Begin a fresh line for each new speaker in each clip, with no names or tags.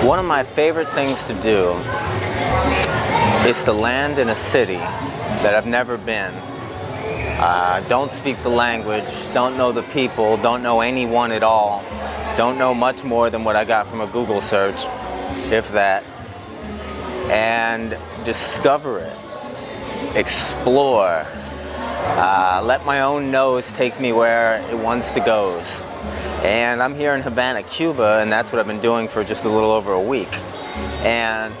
One of my favorite things to do is to land in a city that I've never been. Don't speak the language, don't know the people, don't know anyone at all, don't know much more than what I got from a Google search, if that, and discover it, explore, let my own nose take me where it wants to go. And I'm here in Havanna, Cuba, and that's what I've been doing for just a little over a week. And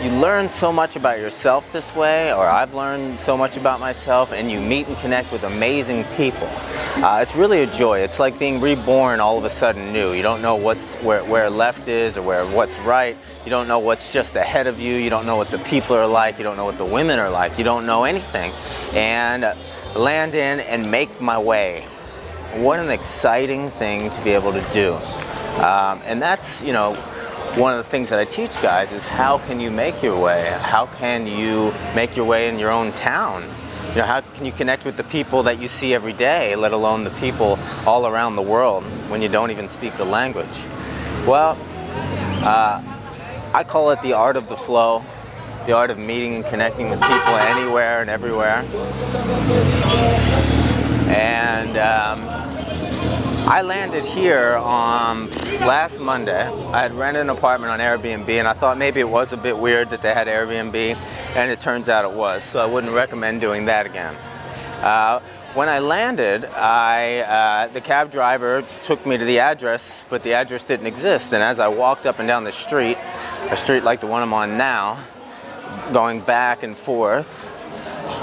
you learn so much about yourself this way, or I've learned so much about myself, and you meet and connect with amazing people. It's really a joy. It's like being reborn all of a sudden new. You don't know where left is or what's right. You don't know what's just ahead of you. You don't know what the people are like. You don't know what the women are like. You don't know anything. And land in and make my way. What an exciting thing to be able to do. And that's, you know, one of the things that I teach guys is how can you make your way? How can you make your way in your own town? You know, how can you connect with the people that you see every day, let alone the people all around the world when you don't even speak the language? Well, I call it the art of the flow, the art of meeting and connecting with people anywhere and everywhere. And I landed here on last Monday. I had rented an apartment on Airbnb, and I thought maybe it was a bit weird that they had Airbnb, and it turns out it was, so I wouldn't recommend doing that again. When I landed, the cab driver took me to the address, but the address didn't exist, and as I walked up and down the street, a street like the one I'm on now, going back and forth,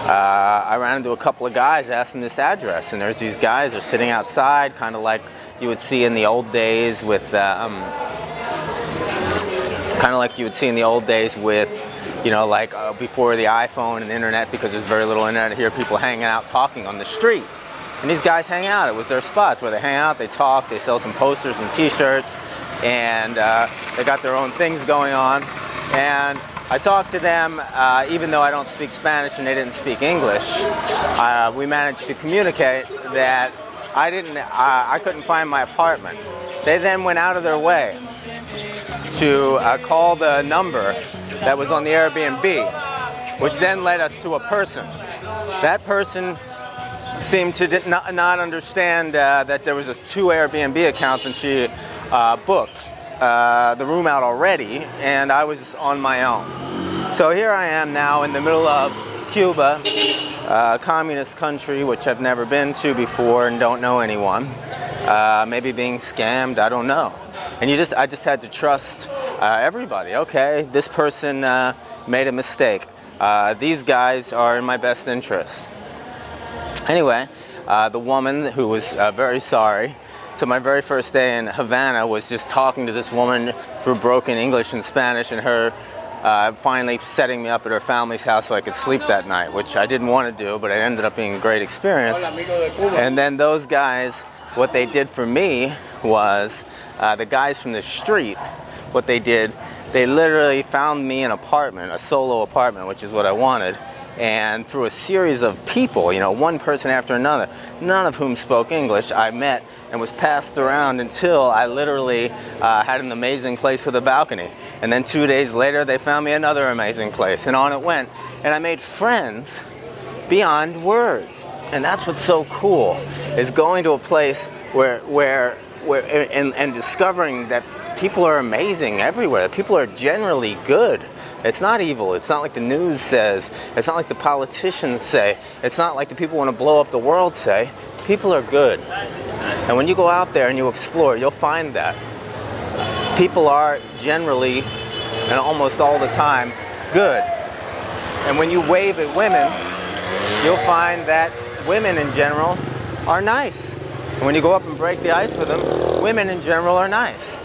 I ran into a couple of guys asking this address, and there's these guys are sitting outside, kind of like you would see in the old days with, you know, like before the iPhone and the internet, because there's very little internet here, people hanging out talking on the street. And these guys hang out. It was their spots where they hang out, they talk, they sell some posters and t-shirts, and they got their own things going on. And I talked to them, even though I don't speak Spanish and they didn't speak English. We managed to communicate that I couldn't find my apartment. They then went out of their way to call the number that was on the Airbnb, which then led us to a person. That person seemed to not understand that there was two Airbnb accounts, and she booked the room out already, and I was on my own. So here I am now in the middle of Cuba, a communist country which I've never been to before and don't know anyone. Maybe being scammed, I don't know. And I just had to trust everybody. Okay, this person made a mistake. These guys are in my best interest. Anyway, the woman who was very sorry. So my very first day in Havanna was just talking to this woman through broken English and Spanish, and her finally setting me up at her family's house so I could sleep that night, which I didn't want to do, but it ended up being a great experience. And then those guys, what they did for me was, the guys from the street, what they did, they literally found me an apartment, a solo apartment, which is what I wanted. And through a series of people, you know, one person after another, none of whom spoke English, I met and was passed around until I literally had an amazing place with a balcony. And then 2 days later, they found me another amazing place, and on it went. And I made friends beyond words. And that's what's so cool, is going to a place where and discovering that people are amazing everywhere. People are generally good. It's not evil. It's not like the news says. It's not like the politicians say. It's not like the people who want to blow up the world say. People are good. And when you go out there and you explore, you'll find that. People are generally, and almost all the time, good. And when you wave at women, you'll find that women in general are nice. And when you go up and break the ice with them, women in general are nice.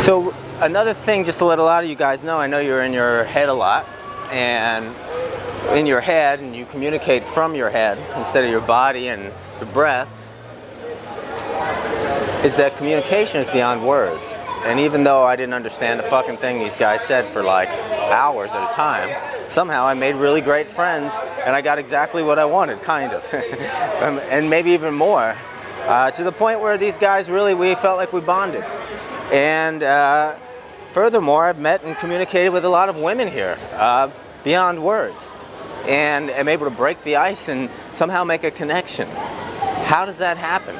So another thing, just to let a lot of you guys know, I know you're in your head a lot, and in your head, and you communicate from your head instead of your body and your breath, is that communication is beyond words. And even though I didn't understand the fucking thing these guys said for like hours at a time, somehow I made really great friends, and I got exactly what I wanted, kind of. And maybe even more. to the point where these guys really, we felt like we bonded. And furthermore, I've met and communicated with a lot of women here, beyond words, and am able to break the ice and somehow make a connection. How does that happen?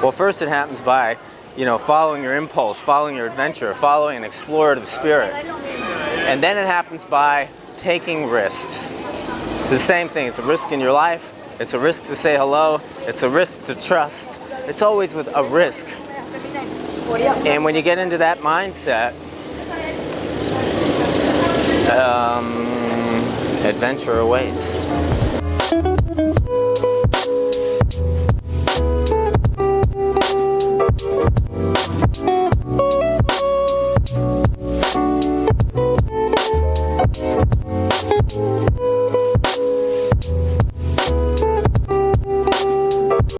Well, first it happens by, following your impulse, following your adventure, following an explorative spirit. And then it happens by taking risks. It's the same thing. It's a risk in your life. It's a risk to say hello. It's a risk to trust. It's always with a risk. And when you get into that mindset, adventure awaits.